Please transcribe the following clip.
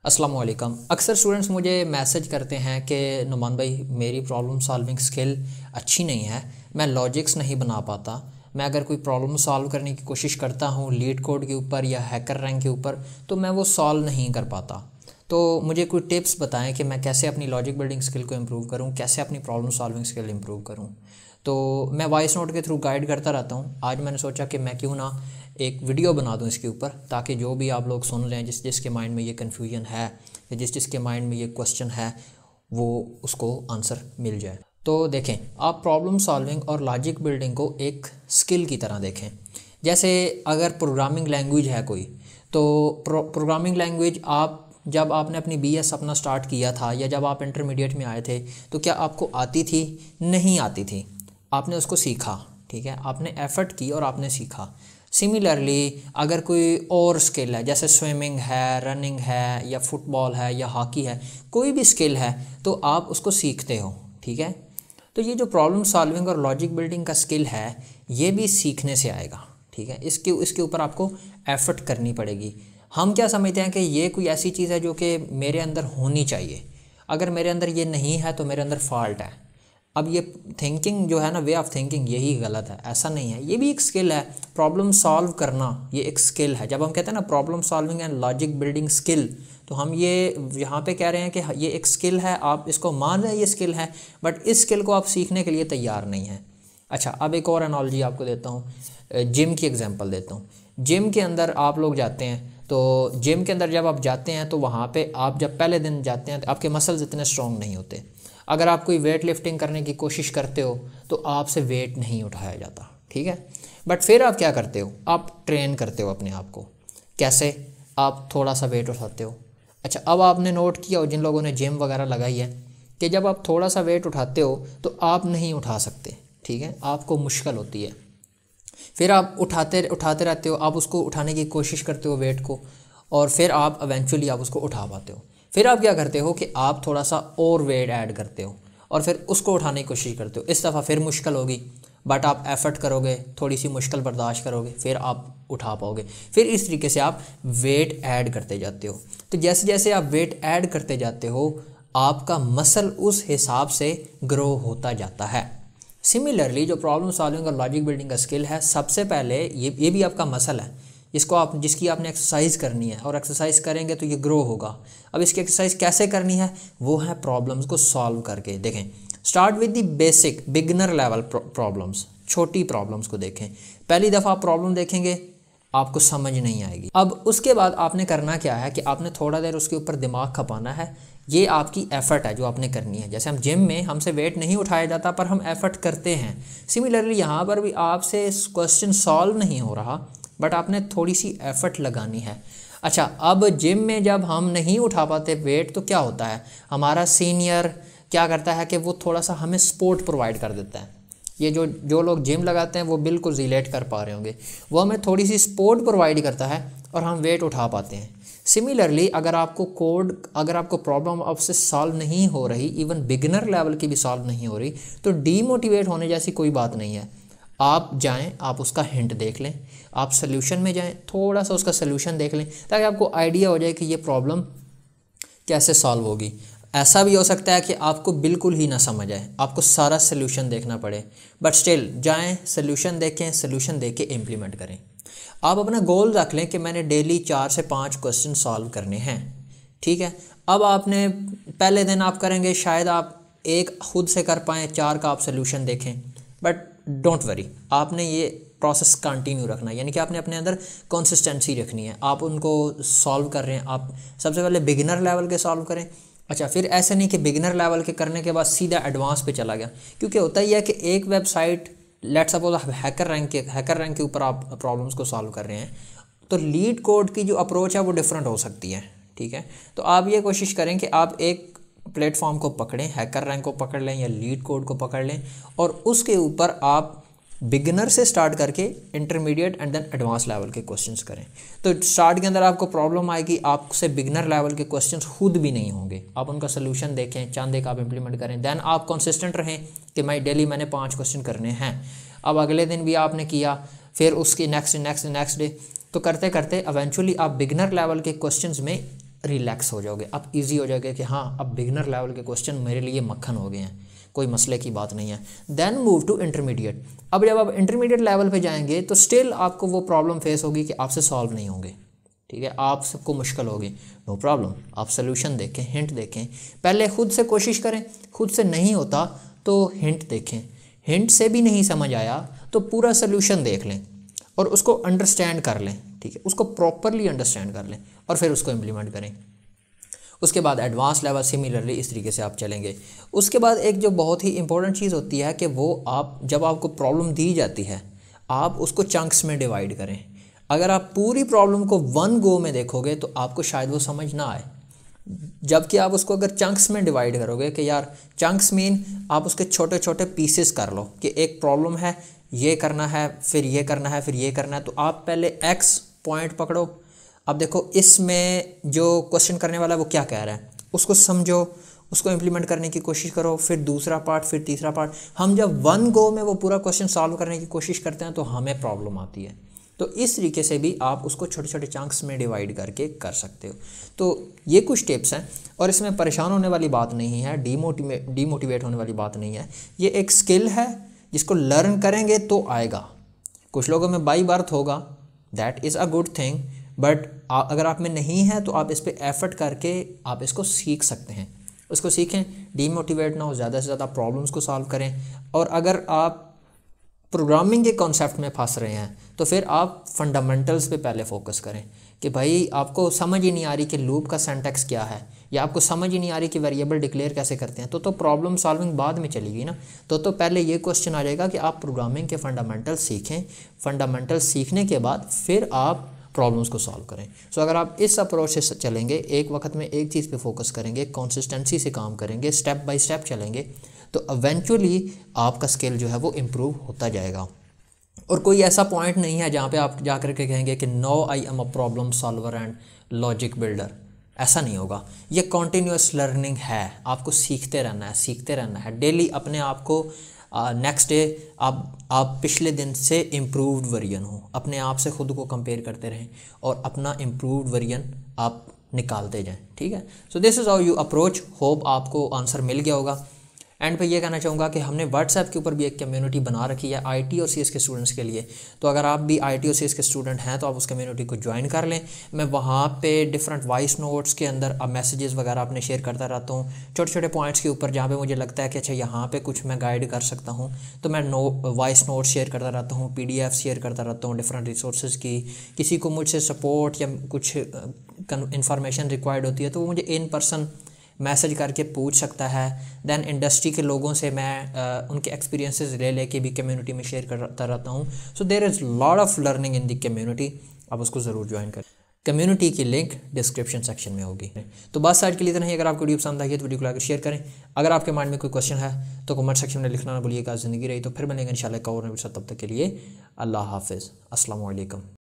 अस्सलाम वालेकुम। अक्सर स्टूडेंट्स मुझे मैसेज करते हैं कि नुमान भाई मेरी प्रॉब्लम सॉल्विंग स्किल अच्छी नहीं है, मैं लॉजिक्स नहीं बना पाता। मैं अगर कोई प्रॉब्लम सॉल्व करने की कोशिश करता हूँ लीड कोड के ऊपर या हैकर रैंक के ऊपर तो मैं वो सॉल्व नहीं कर पाता। तो मुझे कोई टिप्स बताएं कि मैं कैसे अपनी लॉजिक बिल्डिंग स्किल को इम्प्रूव करूँ, कैसे अपनी प्रॉब्लम सॉल्विंग स्किल इम्प्रूव करूँ। तो मैं वॉइस नोट के थ्रू गाइड करता रहता हूँ। आज मैंने सोचा कि मैं क्यों ना एक वीडियो बना दूं इसके ऊपर, ताकि जो भी आप लोग सुन रहे हैं, जिसके माइंड में ये कन्फ्यूजन है या जिसके माइंड में ये क्वेश्चन है, वो उसको आंसर मिल जाए। तो देखें, आप प्रॉब्लम सॉल्विंग और लॉजिक बिल्डिंग को एक स्किल की तरह देखें। जैसे अगर प्रोग्रामिंग लैंग्वेज है कोई, तो प्रोग्रामिंग लैंग्वेज आप जब आपने अपनी बीएस अपना स्टार्ट किया था या जब आप इंटरमीडिएट में आए थे तो क्या आपको आती थी? नहीं आती थी। आपने उसको सीखा, ठीक है, आपने एफर्ट की और आपने सीखा। सिमिलरली अगर कोई और स्किल है, जैसे स्विमिंग है, रनिंग है, या फुटबॉल है, या हॉकी है, कोई भी स्किल है, तो आप उसको सीखते हो, ठीक है। तो ये जो प्रॉब्लम सॉल्विंग और लॉजिक बिल्डिंग का स्किल है, ये भी सीखने से आएगा, ठीक है। इसके ऊपर आपको एफर्ट करनी पड़ेगी। हम क्या समझते हैं कि ये कोई ऐसी चीज़ है जो कि मेरे अंदर होनी चाहिए, अगर मेरे अंदर ये नहीं है तो मेरे अंदर फॉल्ट है। अब ये थिंकिंग जो है ना, वे ऑफ थिंकिंग, यही गलत है। ऐसा नहीं है, ये भी एक स्किल है। प्रॉब्लम सॉल्व करना ये एक स्किल है। जब हम कहते हैं ना problem solving and logic building skill, तो हम ये यहाँ पे कह रहे हैं कि ये एक स्किल है, आप इसको मान रहे हैं ये स्किल है, बट इस स्किल को आप सीखने के लिए तैयार नहीं हैं। अच्छा, अब एक और एनालॉजी आपको देता हूँ, जिम की एग्जांपल देता हूँ। जिम के अंदर आप लोग जाते हैं, तो जिम के अंदर जब आप जाते हैं तो वहाँ पे आप जब पहले दिन जाते हैं तो आपके मसल्स इतने स्ट्रॉन्ग नहीं होते। अगर आप कोई वेट लिफ्टिंग करने की कोशिश करते हो तो आपसे वेट नहीं उठाया जाता, ठीक है। बट फिर आप क्या करते हो? आप ट्रेन करते हो अपने आप को। कैसे? आप थोड़ा सा वेट उठाते हो। अच्छा, अब आपने नोट किया हो, जिन लोगों ने जिम वगैरह लगाई है, कि जब आप थोड़ा सा वेट उठाते हो तो आप नहीं उठा सकते, ठीक है, आपको मुश्किल होती है। फिर आप उठाते रहते हो, आप उसको उठाने की कोशिश करते हो वेट को, और फिर आप इवेंचुअली आप उसको उठा पाते हो। फिर आप क्या करते हो कि आप थोड़ा सा और वेट ऐड करते हो और फिर उसको उठाने की कोशिश करते हो। इस दफ़ा फिर मुश्किल होगी, बट आप एफर्ट करोगे, थोड़ी सी मुश्किल बर्दाश्त करोगे, फिर आप उठा पाओगे। फिर इस तरीके से आप वेट ऐड करते जाते हो। तो जैसे जैसे आप वेट ऐड करते जाते हो, आपका मसल उस हिसाब से ग्रो होता जाता है। सिमिलरली जो प्रॉब्लम सॉल्विंग और लॉजिक बिल्डिंग का स्किल है, सबसे पहले ये भी आपका मसल है, जिसकी आपने एक्सरसाइज करनी है, और एक्सरसाइज करेंगे तो ये ग्रो होगा। अब इसकी एक्सरसाइज कैसे करनी है? वो है प्रॉब्लम्स को सॉल्व करके। देखें, start with the basic beginner level problems, छोटी प्रॉब्लम्स को देखें। पहली दफ़ा आप प्रॉब्लम देखेंगे, आपको समझ नहीं आएगी। अब उसके बाद आपने करना क्या है कि आपने थोड़ा देर उसके ऊपर दिमाग खपाना है। ये आपकी एफ़र्ट है जो आपने करनी है। जैसे हम जिम में हमसे वेट नहीं उठाया जाता पर हम एफ़र्ट करते हैं, सिमिलरली यहाँ पर भी आपसे क्वेश्चन सॉल्व नहीं हो रहा, बट आपने थोड़ी सी एफ़र्ट लगानी है। अच्छा, अब जिम में जब हम नहीं उठा पाते वेट तो क्या होता है, हमारा सीनियर क्या करता है कि वो थोड़ा सा हमें सपोर्ट प्रोवाइड कर देता है। ये जो लोग जिम लगाते हैं वो बिल्कुल रिलेट कर पा रहे होंगे। वो हमें थोड़ी सी सपोर्ट प्रोवाइड करता है और हम वेट उठा पाते हैं। सिमिलरली अगर आपको प्रॉब्लम आपसे सॉल्व नहीं हो रही, इवन बिगिनर लेवल की भी सॉल्व नहीं हो रही, तो डीमोटिवेट होने जैसी कोई बात नहीं है। आप जाएं, आप उसका हिंट देख लें, आप सोल्यूशन में जाएं, थोड़ा सा उसका सोल्यूशन देख लें, ताकि आपको आइडिया हो जाए कि ये प्रॉब्लम कैसे सॉल्व होगी। ऐसा भी हो सकता है कि आपको बिल्कुल ही ना समझ आए, आपको सारा सोल्यूशन देखना पड़े, बट स्टिल जाएं, सोल्यूशन देखें, सोल्यूशन देख के इम्प्लीमेंट करें। आप अपना गोल रख लें कि मैंने डेली 4 से 5 क्वेश्चन सॉल्व करने हैं, ठीक है। अब आपने पहले दिन आप करेंगे, शायद आप एक खुद से कर पाएँ, 4 का आप सोल्यूशन देखें, बट डोंट वरी, आपने ये प्रोसेस कंटिन्यू रखना है। यानी कि आपने अपने अंदर कंसिस्टेंसी रखनी है। आप उनको सॉल्व कर रहे हैं, आप सबसे पहले बिगिनर लेवल के सॉल्व करें। अच्छा, फिर ऐसे नहीं कि बिगिनर लेवल के करने के बाद सीधा एडवांस पे चला गया, क्योंकि होता ही है कि एक website, let's suppose hacker rank के ऊपर आप प्रॉब्लम्स को सॉल्व कर रहे हैं, तो लीड कोड की जो अप्रोच है वो डिफरेंट हो सकती है, ठीक है। तो आप ये कोशिश करें कि आप एक प्लेटफॉर्म को पकड़ें, हैकर रैंक को पकड़ लें या लीड कोड को पकड़ लें, और उसके ऊपर आप बिगिनर से स्टार्ट करके intermediate and then advance level के क्वेश्चंस करें। तो स्टार्ट के अंदर आपको प्रॉब्लम आएगी, आपसे बिगिनर लेवल के क्वेश्चंस खुद भी नहीं होंगे, आप उनका सोल्यूशन देखें, चांदे का आप इंप्लीमेंट करें, देन आप कंसिस्टेंट रहें कि डेली मैंने 5 क्वेश्चन करने हैं। अब अगले दिन भी आपने किया, फिर उसकी नेक्स्ट डे, तो करते करते इवेंचुअली आप बिगिनर लेवल के क्वेश्चंस में रिलैक्स हो जाओगे, आप इजी हो जाओगे कि हाँ अब बिगिनर लेवल के क्वेश्चन मेरे लिए मक्खन हो गए हैं, कोई मसले की बात नहीं है। Then move to intermediate. अब जब आप इंटरमीडिएट लेवल पे जाएंगे तो स्टिल आपको वो प्रॉब्लम फेस होगी कि आपसे सॉल्व नहीं होंगे, ठीक है, आप सबको मुश्किल होगी, नो प्रॉब्लम, आप सोल्यूशन देखें, हिंट देखें, पहले खुद से कोशिश करें, खुद से नहीं होता तो हिंट देखें, हिंट से भी नहीं समझ आया तो पूरा सोल्यूशन देख लें और उसको अंडरस्टैंड कर लें, ठीक है, उसको प्रॉपरली अंडरस्टैंड कर लें और फिर उसको इम्प्लीमेंट करें। उसके बाद एडवांस लेवल सिमिलरली इस तरीके से आप चलेंगे। उसके बाद एक जो बहुत ही इंपॉर्टेंट चीज़ होती है कि वो आप जब आपको प्रॉब्लम दी जाती है आप उसको चंक्स में डिवाइड करें। अगर आप पूरी प्रॉब्लम को वन गो में देखोगे तो आपको शायद वो समझ ना आए, जबकि आप उसको अगर चंक्स में डिवाइड करोगे कि यार चंक्स मीन आप उसके छोटे छोटे पीसेस कर लो कि एक प्रॉब्लम है, ये करना है, फिर ये करना है, फिर ये करना है, तो आप पहले एक्स पॉइंट पकड़ो, अब देखो इसमें जो क्वेश्चन करने वाला है वो क्या कह रहा है, उसको समझो, उसको इम्प्लीमेंट करने की कोशिश करो, फिर दूसरा पार्ट, फिर तीसरा पार्ट। हम जब वन गो में वो पूरा क्वेश्चन सॉल्व करने की कोशिश करते हैं तो हमें प्रॉब्लम आती है। तो इस तरीके से भी आप उसको छोटे छोटे चंक्स में डिवाइड करके कर सकते हो। तो ये कुछ टिप्स हैं और इसमें परेशान होने वाली बात नहीं है, डीमोटिवेट होने वाली बात नहीं है। ये एक स्किल है जिसको लर्न करेंगे तो आएगा। कुछ लोगों में बाई बर्थ होगा, that is a good thing, but अगर आप में नहीं है तो आप इस पर एफर्ट करके आप इसको सीख सकते हैं। उसको सीखें, डीमोटिवेट ना हो, ज़्यादा से ज़्यादा प्रॉब्लम्स को सॉल्व करें। और अगर आप प्रोग्रामिंग के कॉन्सेप्ट में फंस रहे हैं तो फिर आप फंडामेंटल्स पे पहले फोकस करें कि भाई आपको समझ ही नहीं आ रही कि लूप का सिंटैक्स क्या है, या आपको समझ ही नहीं आ रही कि वेरिएबल डिक्लेयर कैसे करते हैं, तो प्रॉब्लम सॉल्विंग बाद में चलेगी ना। तो पहले ये क्वेश्चन आ जाएगा कि आप प्रोग्रामिंग के फंडामेंटल सीखें, फंडामेंटल सीखने के बाद फिर आप प्रॉब्लम्स को सॉल्व करें। सो अगर आप इस अप्रोच से चलेंगे, एक वक्त में एक चीज़ पे फोकस करेंगे, कंसिस्टेंसी से काम करेंगे, स्टेप बाय स्टेप चलेंगे, तो इवेंचुअली आपका स्किल जो है वो इम्प्रूव होता जाएगा। और कोई ऐसा पॉइंट नहीं है जहाँ पे आप जा कर के कहेंगे कि no I am a problem solver and logic builder, ऐसा नहीं होगा। ये कॉन्टीन्यूस लर्निंग है, आपको सीखते रहना है, सीखते रहना है डेली अपने आप को। नेक्स्ट डे आप पिछले दिन से इम्प्रूव्ड वर्जन हो, अपने आप से ख़ुद को कंपेयर करते रहें और अपना इम्प्रूव्ड वर्जन आप निकालते जाएं, ठीक है। So this is how you approach. Hope आपको आंसर मिल गया होगा। एंड पे ये कहना चाहूँगा कि हमने व्हाट्सएप के ऊपर भी एक कम्युनिटी बना रखी है आईटी और सीएस के स्टूडेंट्स के लिए। तो अगर आप भी आईटी और सीएस के स्टूडेंट हैं तो आप उस कम्युनिटी को ज्वाइन कर लें। मैं वहाँ पे डिफरेंट वॉइस नोट्स के अंदर अब मैसेजेस वगैरह अपने शेयर करता रहता हूँ, छोटे छोटे पॉइंट्स के ऊपर जहाँ पे मुझे लगता है कि अच्छा यहाँ पे कुछ मैं गाइड कर सकता हूँ, तो मैं वॉइस नोट्स शेयर करता रहता हूँ, PDF शेयर करता रहता हूँ डिफरेंट रिसोर्सेज की। किसी को मुझसे सपोर्ट या कुछ इन्फॉर्मेशन रिक्वायर्ड होती है तो वो मुझे इन पर्सन मैसेज करके पूछ सकता है। दैन इंडस्ट्री के लोगों से मैं उनके एक्सपीरियंसेस ले लेके भी कम्युनिटी में शेयर करता रहता हूँ। So there is lot of learning in the community, आप उसको ज़रूर ज्वाइन करें। कम्युनिटी की लिंक डिस्क्रिप्शन सेक्शन में होगी। तो बस आज के लिए इतना ही। अगर आपको वीडियो पसंद आई है तो वीडियो को लाइक शेयर करें। अगर आपके माइंड में कोई क्वेश्चन है तो कमेंट सेक्शन में लिखना ना भूलिएगा। ज़िंदगी रही तो फिर मिलेंगे इंशाल्लाह एक और नई वीडियो। तब तक के लिए अल्लाह हाफिज़, अस्सलाम वालेकुम।